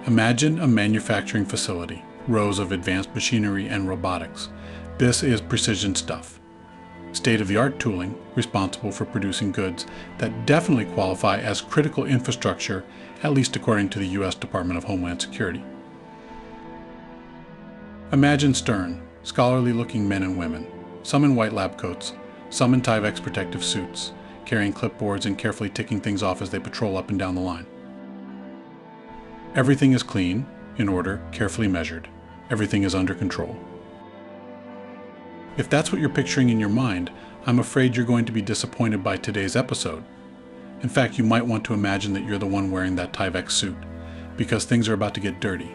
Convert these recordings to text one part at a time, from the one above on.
Imagine a manufacturing facility, rows of advanced machinery and robotics. This is precision stuff. State-of-the-art tooling responsible for producing goods that definitely qualify as critical infrastructure, at least according to the U.S. Department of Homeland Security. Imagine stern, scholarly-looking men and women, some in white lab coats, some in Tyvek's protective suits, carrying clipboards and carefully ticking things off as they patrol up and down the line. Everything is clean, in order, carefully measured. Everything is under control. If that's what you're picturing in your mind, I'm afraid you're going to be disappointed by today's episode. In fact, you might want to imagine that you're the one wearing that Tyvek suit, because things are about to get dirty.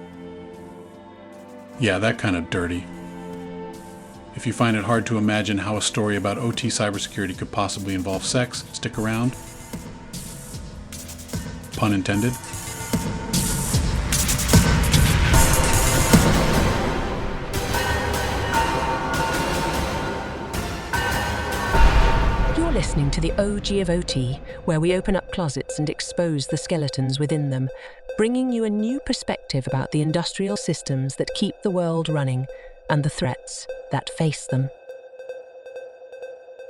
Yeah, that kind of dirty. If you find it hard to imagine how a story about OT cybersecurity could possibly involve sex, stick around. Pun intended. You're listening to the OG of OT, where we open up closets and expose the skeletons within them, bringing you a new perspective about the industrial systems that keep the world running and the threats that face them.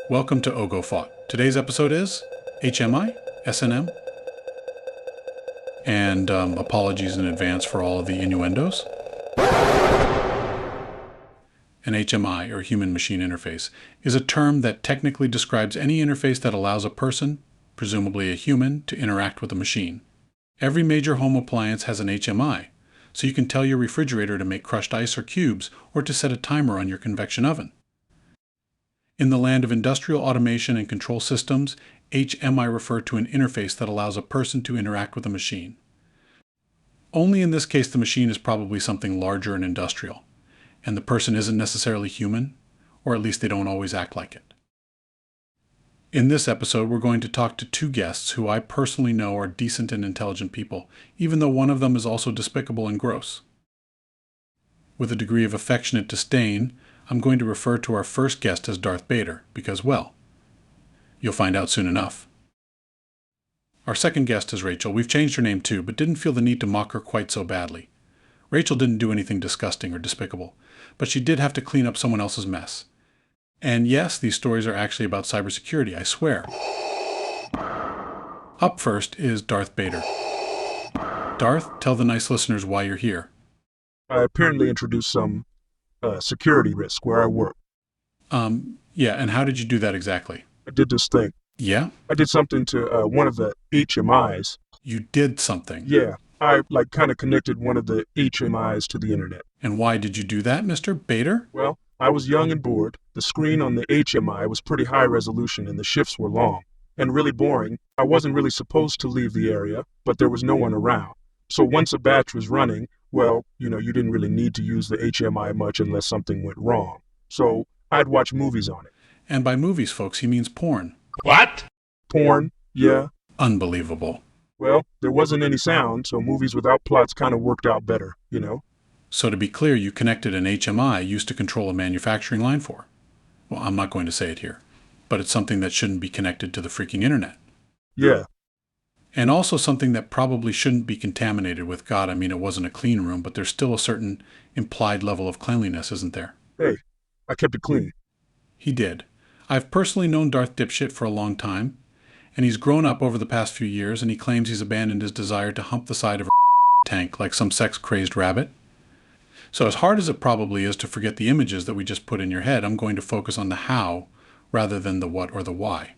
Welcome to OGOFOT. Today's episode is HMI SNM. And apologies in advance for all of the innuendos. An HMI, or human-machine interface, is a term that technically describes any interface that allows a person, presumably a human, to interact with a machine. Every major home appliance has an HMI, so you can tell your refrigerator to make crushed ice or cubes, or to set a timer on your convection oven. In the land of industrial automation and control systems, HMI refer to an interface that allows a person to interact with a machine. Only in this case the machine is probably something larger and industrial, and the person isn't necessarily human, or at least they don't always act like it. In this episode, we're going to talk to two guests who I personally know are decent and intelligent people, even though one of them is also despicable and gross. With a degree of affectionate disdain, I'm going to refer to our first guest as Darth Vader, because, well, you'll find out soon enough. Our second guest is Rachel. We've changed her name too, but didn't feel the need to mock her quite so badly. Rachel didn't do anything disgusting or despicable, but she did have to clean up someone else's mess. And yes, these stories are actually about cybersecurity, I swear. Up first is Darth Vader. Darth, tell the nice listeners why you're here. I apparently introduced some security risk where I work. Yeah, and how did you do that exactly? I did this thing. Yeah? I did something to one of the HMIs. You did something? Yeah, I kind of connected one of the HMIs to the internet. And why did you do that, Mr. Vader? Well, I was young and bored. The screen on the HMI was pretty high resolution and the shifts were long and really boring. I wasn't really supposed to leave the area, but there was no one around. So once a batch was running, well, you didn't really need to use the HMI much unless something went wrong. So I'd watch movies on it. And by movies, folks, he means porn. What? Porn, yeah. Unbelievable. Well, there wasn't any sound, so movies without plots kind of worked out better, So to be clear, you connected an HMI used to control a manufacturing line for. Well, I'm not going to say it here, but it's something that shouldn't be connected to the freaking internet. Yeah. And also something that probably shouldn't be contaminated with, God, I mean, it wasn't a clean room, but there's still a certain implied level of cleanliness, isn't there? Hey, I kept it clean. He did. I've personally known Darth Dipshit for a long time, and he's grown up over the past few years, and he claims he's abandoned his desire to hump the side of a tank like some sex-crazed rabbit. So as hard as it probably is to forget the images that we just put in your head, I'm going to focus on the how rather than the what or the why.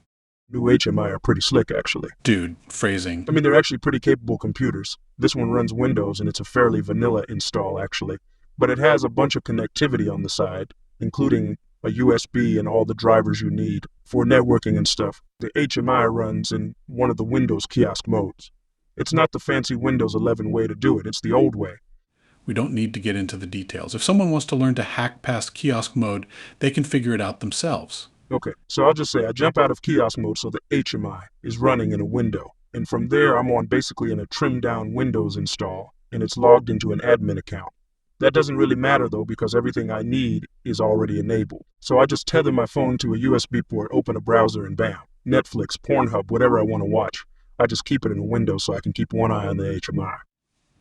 New HMI are pretty slick, actually. Dude, phrasing. I mean, they're actually pretty capable computers. This one runs Windows, and it's a fairly vanilla install, actually. But it has a bunch of connectivity on the side, including a USB and all the drivers you need for networking and stuff. The HMI runs in one of the Windows kiosk modes. It's not the fancy Windows 11 way to do it. It's the old way. We don't need to get into the details. If someone wants to learn to hack past kiosk mode, they can figure it out themselves. Okay, so I'll just say I jump out of kiosk mode so the HMI is running in a window. And from there, I'm on basically in a trimmed down Windows install, and it's logged into an admin account. That doesn't really matter though, because everything I need is already enabled. So I just tether my phone to a USB port, open a browser, and bam, Netflix, Pornhub, whatever I want to watch. I just keep it in a window so I can keep one eye on the HMI.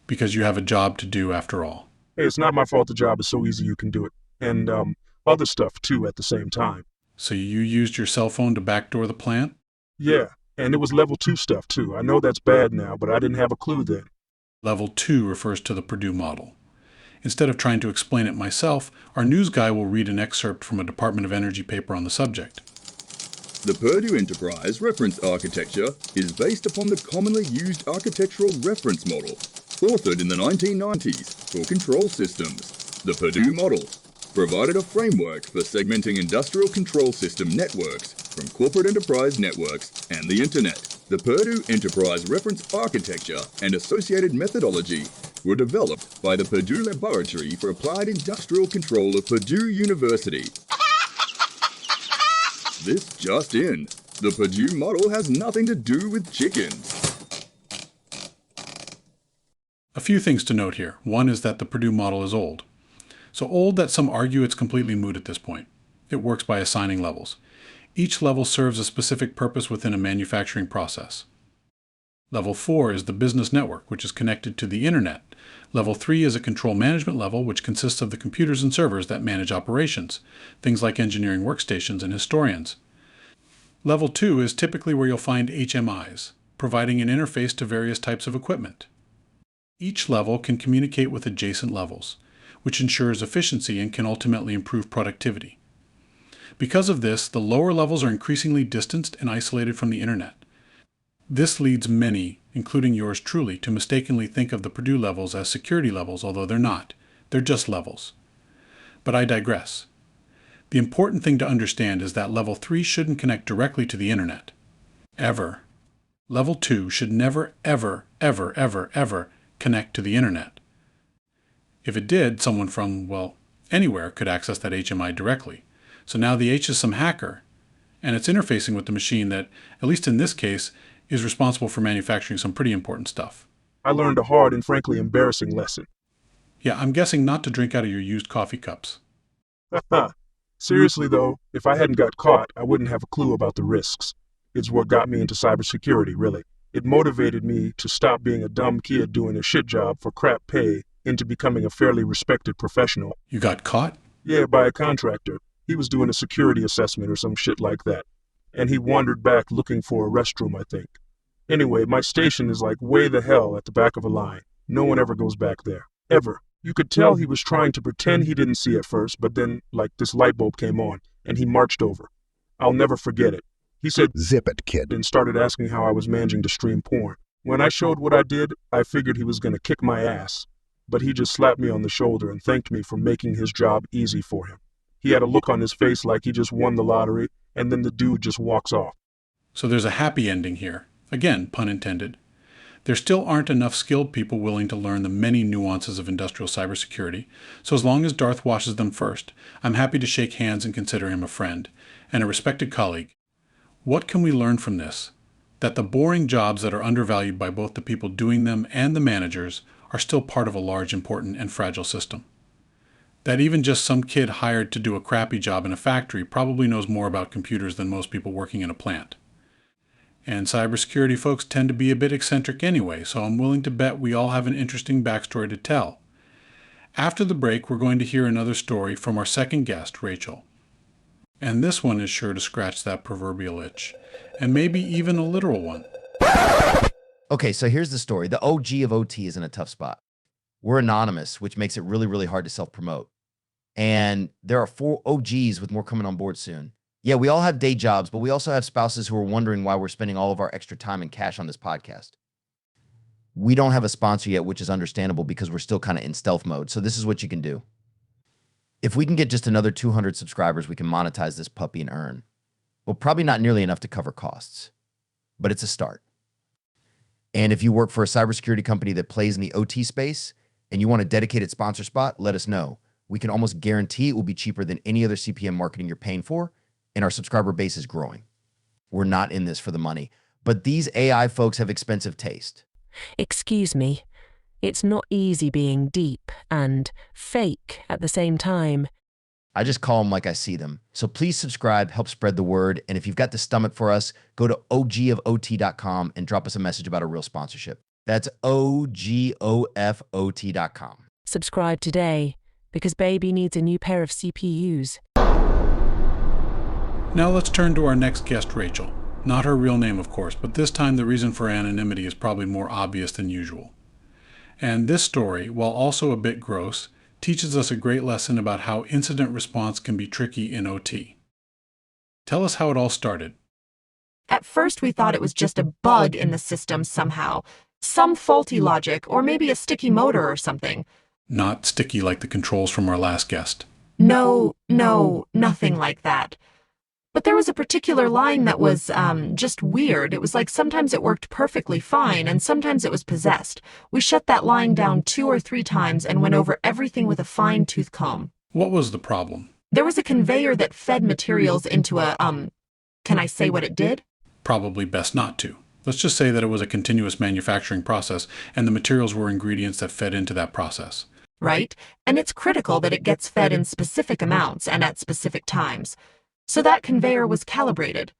because you have a job to do after all. Hey, it's not my fault the job is so easy you can do it. And, other stuff too at the same time. So you used your cell phone to backdoor the plant? Yeah, and it was level 2 stuff too. I know that's bad now, but I didn't have a clue then. Level 2 refers to the Purdue model. Instead of trying to explain it myself, our news guy will read an excerpt from a Department of Energy paper on the subject. The Purdue Enterprise Reference Architecture is based upon the commonly used architectural reference model, authored in the 1990s for control systems. The Purdue model provided a framework for segmenting industrial control system networks from corporate enterprise networks and the Internet. The Purdue Enterprise Reference Architecture and associated methodology were developed by the Purdue Laboratory for Applied Industrial Control of Purdue University. This just in. The Purdue model has nothing to do with chickens. A few things to note here. One is that the Purdue model is old. So old that some argue it's completely moot at this point. It works by assigning levels. Each level serves a specific purpose within a manufacturing process. Level 4 is the business network, which is connected to the Internet. Level 3 is a control management level, which consists of the computers and servers that manage operations, things like engineering workstations and historians. Level 2 is typically where you'll find HMIs, providing an interface to various types of equipment. Each level can communicate with adjacent levels, which ensures efficiency and can ultimately improve productivity. Because of this, the lower levels are increasingly distanced and isolated from the Internet. This leads many, including yours truly, to mistakenly think of the Purdue levels as security levels, although they're not. They're just levels. But I digress. The important thing to understand is that Level 3 shouldn't connect directly to the Internet. Ever. Level 2 should never, ever, ever, ever, ever connect to the Internet. If it did, someone from, well, anywhere could access that HMI directly. So now the H is some hacker, and it's interfacing with the machine that, at least in this case, is responsible for manufacturing some pretty important stuff. I learned a hard and frankly embarrassing lesson. Yeah, I'm guessing not to drink out of your used coffee cups. Haha. Seriously though, if I hadn't got caught, I wouldn't have a clue about the risks. It's what got me into cybersecurity, really. It motivated me to stop being a dumb kid doing a shit job for crap pay into becoming a fairly respected professional. You got caught? Yeah, by a contractor. He was doing a security assessment or some shit like that. And he wandered back looking for a restroom, I think. Anyway, my station is like way the hell at the back of a line. No one ever goes back there. Ever. You could tell he was trying to pretend he didn't see at first, but then, like, this light bulb came on, and he marched over. I'll never forget it. He said, "Zip it, kid," and started asking how I was managing to stream porn. When I showed what I did, I figured he was going to kick my ass. But he just slapped me on the shoulder and thanked me for making his job easy for him. He had a look on his face like he just won the lottery, and then the dude just walks off. So there's a happy ending here. Again, pun intended. There still aren't enough skilled people willing to learn the many nuances of industrial cybersecurity, so as long as Darth washes them first, I'm happy to shake hands and consider him a friend, and a respected colleague. What can we learn from this? That the boring jobs that are undervalued by both the people doing them and the managers are still part of a large, important, and fragile system. That even just some kid hired to do a crappy job in a factory probably knows more about computers than most people working in a plant. And cybersecurity folks tend to be a bit eccentric anyway, so I'm willing to bet we all have an interesting backstory to tell. After the break, we're going to hear another story from our second guest, Rachel. And this one is sure to scratch that proverbial itch, and maybe even a literal one. Okay, so here's the story. The OG of OT is in a tough spot. We're anonymous, which makes it really, really hard to self-promote. And there are 4 OGs with more coming on board soon. Yeah, we all have day jobs, but we also have spouses who are wondering why we're spending all of our extra time and cash on this podcast. We don't have a sponsor yet, which is understandable because we're still kind of in stealth mode. So this is what you can do. If we can get just another 200 subscribers, we can monetize this puppy and earn. Well, probably not nearly enough to cover costs, but it's a start. And if you work for a cybersecurity company that plays in the OT space and you want a dedicated sponsor spot, let us know. We can almost guarantee it will be cheaper than any other CPM marketing you're paying for, and our subscriber base is growing. We're not in this for the money, but these AI folks have expensive taste. Excuse me, it's not easy being deep and fake at the same time. I just call them like I see them. So please subscribe, help spread the word, and if you've got the stomach for us, go to ogofot.com and drop us a message about a real sponsorship. That's OGOFOT.com. Subscribe today, because baby needs a new pair of CPUs. Now let's turn to our next guest, Rachel. Not her real name, of course, but this time the reason for anonymity is probably more obvious than usual. And this story, while also a bit gross, teaches us a great lesson about how incident response can be tricky in OT. Tell us how it all started. At first, we thought it was just a bug in the system somehow. Some faulty logic, or maybe a sticky motor or something. Not sticky like the controls from our last guest. No, nothing like that. But there was a particular line that was, just weird. It was like sometimes it worked perfectly fine, and sometimes it was possessed. We shut that line down 2 or 3 times and went over everything with a fine-tooth comb. What was the problem? There was a conveyor that fed materials into a, can I say what it did? Probably best not to. Let's just say that it was a continuous manufacturing process, and the materials were ingredients that fed into that process. Right? And it's critical that it gets fed in specific amounts and at specific times. So that conveyor was calibrated.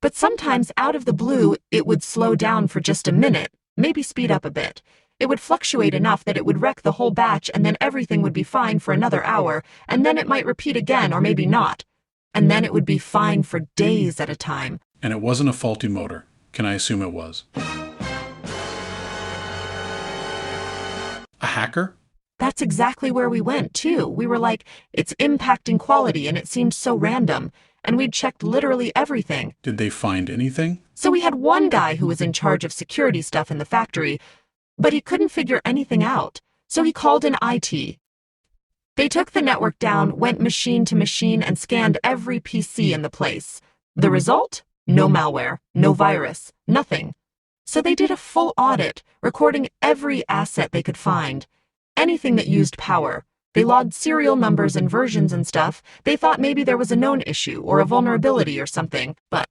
But sometimes out of the blue, it would slow down for just a minute, maybe speed up a bit. It would fluctuate enough that it would wreck the whole batch, and then everything would be fine for another hour, and then it might repeat again, or maybe not. And then it would be fine for days at a time. And it wasn't a faulty motor. Can I assume it was? A hacker? That's exactly where we went, too. We were like, it's impacting quality, and it seemed so random. And we'd checked literally everything. Did they find anything? So we had one guy who was in charge of security stuff in the factory, but he couldn't figure anything out. So he called in IT. They took the network down, went machine to machine, and scanned every PC in the place. The result? No malware, no virus, nothing. So they did a full audit, recording every asset they could find. Anything that used power. They logged serial numbers and versions and stuff. They thought maybe there was a known issue or a vulnerability or something, but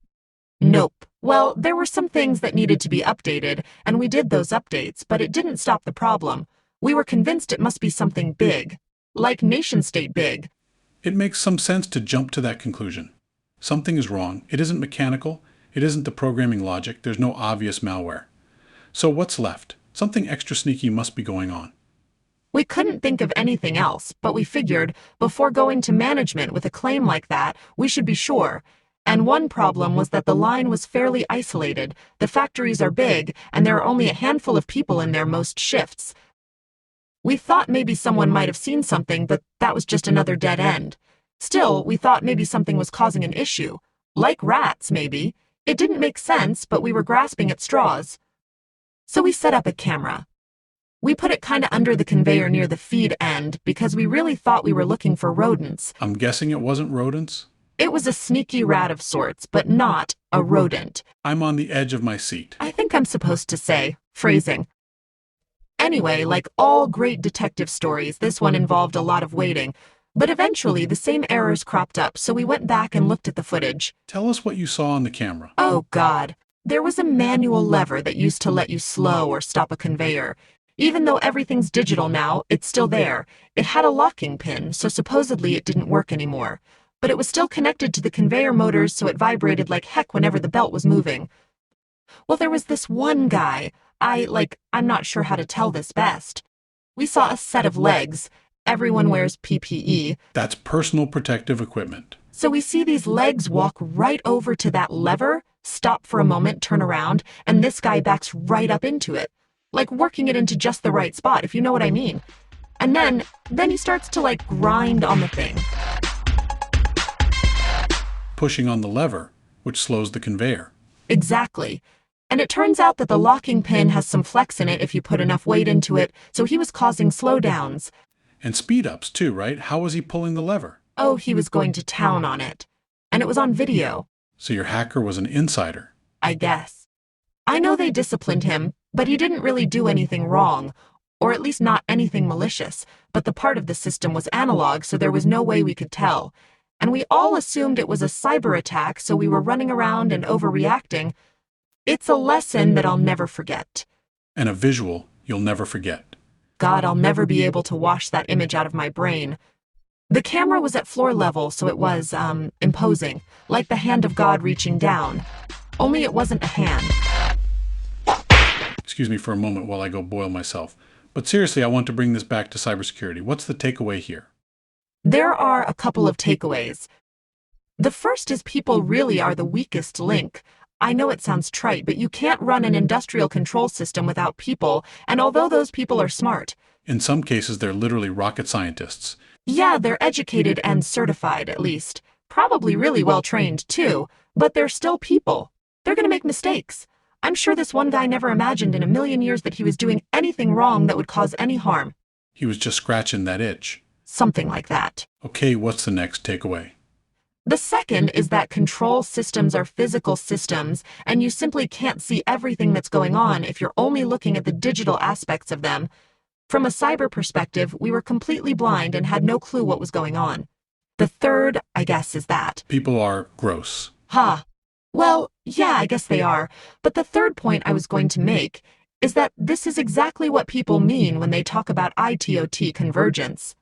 nope. Well, there were some things that needed to be updated, and we did those updates, but it didn't stop the problem. We were convinced it must be something big, like nation-state big. It makes some sense to jump to that conclusion. Something is wrong. It isn't mechanical. It isn't the programming logic. There's no obvious malware. So what's left? Something extra sneaky must be going on. We couldn't think of anything else, but we figured, before going to management with a claim like that, we should be sure. And one problem was that the line was fairly isolated. The factories are big, and there are only a handful of people in there most shifts. We thought maybe someone might have seen something, but that was just another dead end. Still, we thought maybe something was causing an issue. Like rats, maybe. It didn't make sense, but we were grasping at straws. So we set up a camera. We put it kind of under the conveyor near the feed end because we really thought we were looking for rodents. I'm guessing it wasn't rodents? It was a sneaky rat of sorts, but not a rodent. I'm on the edge of my seat. I think I'm supposed to say. Phrasing. Anyway, like all great detective stories, this one involved a lot of waiting. But eventually, the same errors cropped up, so we went back and looked at the footage. Tell us what you saw on the camera. Oh, God. There was a manual lever that used to let you slow or stop a conveyor. Even though everything's digital now, it's still there. It had a locking pin, so supposedly it didn't work anymore. But it was still connected to the conveyor motors, so it vibrated like heck whenever the belt was moving. Well, there was this one guy. I'm not sure how to tell this best. We saw a set of legs. Everyone wears PPE. That's personal protective equipment. So we see these legs walk right over to that lever, stop for a moment, turn around, and this guy backs right up into it. Like working it into just the right spot, if you know what I mean. And then he starts to grind on the thing. Pushing on the lever, which slows the conveyor. Exactly. And it turns out that the locking pin has some flex in it if you put enough weight into it, so he was causing slowdowns. And speed-ups too, right? How was he pulling the lever? Oh, he was going to town on it. And it was on video. So your hacker was an insider. I guess. I know they disciplined him, but he didn't really do anything wrong, or at least not anything malicious, but the part of the system was analog, so there was no way we could tell. And we all assumed it was a cyber attack, so we were running around and overreacting. It's a lesson that I'll never forget. And a visual you'll never forget. God, I'll never be able to wash that image out of my brain. The camera was at floor level, so it was, imposing, like the hand of God reaching down. Only it wasn't a hand. Excuse me for a moment while I go boil myself. But seriously, I want to bring this back to cybersecurity. What's the takeaway here? There are a couple of takeaways. The first is people really are the weakest link. I know it sounds trite, but you can't run an industrial control system without people, and although those people are smart, In some cases, they're literally rocket scientists. yeah, they're educated and certified at least, probably really well trained too, but they're still people. They're going to make mistakes. I'm sure this one guy never imagined in a million years that he was doing anything wrong that would cause any harm. He was just scratching that itch. Something like that. Okay, what's the next takeaway? The second is that control systems are physical systems, and you simply can't see everything that's going on if you're only looking at the digital aspects of them. From a cyber perspective, we were completely blind and had no clue what was going on. The third, I guess, is that People are gross. Well, yeah, I guess they are. But the third point I was going to make is that this is exactly what people mean when they talk about IT-OT convergence.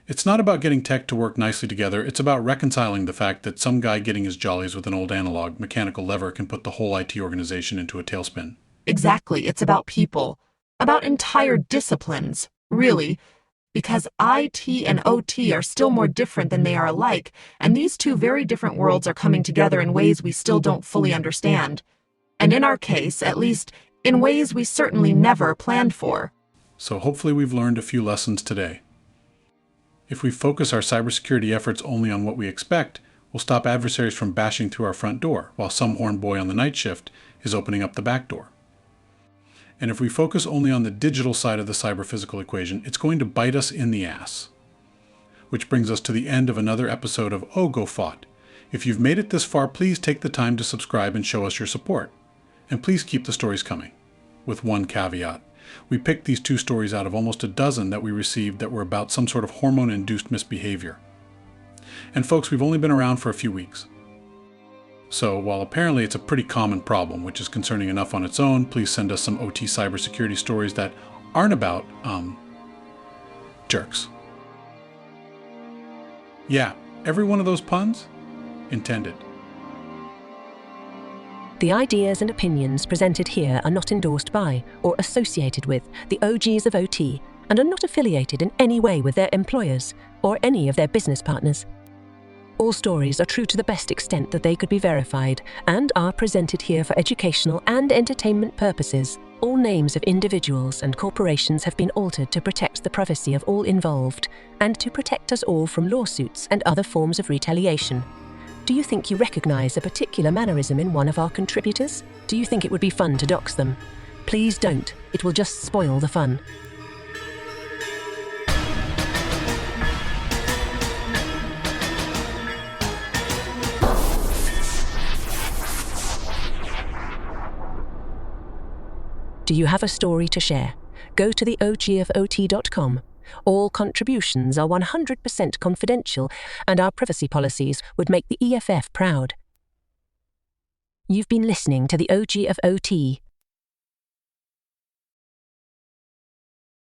It's not about getting tech to work nicely together. It's about reconciling the fact that some guy getting his jollies with an old analog mechanical lever can put the whole IT organization into a tailspin. Exactly, it's about people. About entire disciplines, really. Because IT and OT are still more different than they are alike, and these two very different worlds are coming together in ways we still don't fully understand. And in our case, at least, in ways we certainly never planned for. So hopefully we've learned a few lessons today. If we focus our cybersecurity efforts only on what we expect, we'll stop adversaries from bashing through our front door, while some horn boy on the night shift is opening up the back door. And if we focus only on the digital side of the cyber-physical equation, it's going to bite us in the ass. Which brings us to the end of another episode of OGOFOT. If you've made it this far, please take the time to subscribe and show us your support. And please keep the stories coming. With one caveat. We picked these 2 stories out of almost a dozen that we received that were about some sort of hormone-induced misbehavior. And folks, we've only been around for a few weeks. So, while apparently it's a pretty common problem, which is concerning enough on its own, please send us some OT cybersecurity stories that aren't about, jerks. Yeah, every one of those puns, intended. The ideas and opinions presented here are not endorsed by or associated with the OGs of OT and are not affiliated in any way with their employers or any of their business partners. All stories are true to the best extent that they could be verified and are presented here for educational and entertainment purposes. All names of individuals and corporations have been altered to protect the privacy of all involved and to protect us all from lawsuits and other forms of retaliation. Do you think you recognize a particular mannerism in one of our contributors? Do you think it would be fun to dox them? Please don't. It will just spoil the fun. Do you have a story to share? Go to the ogofot.com. All contributions are 100% confidential, and our privacy policies would make the EFF proud. You've been listening to the OG of OT,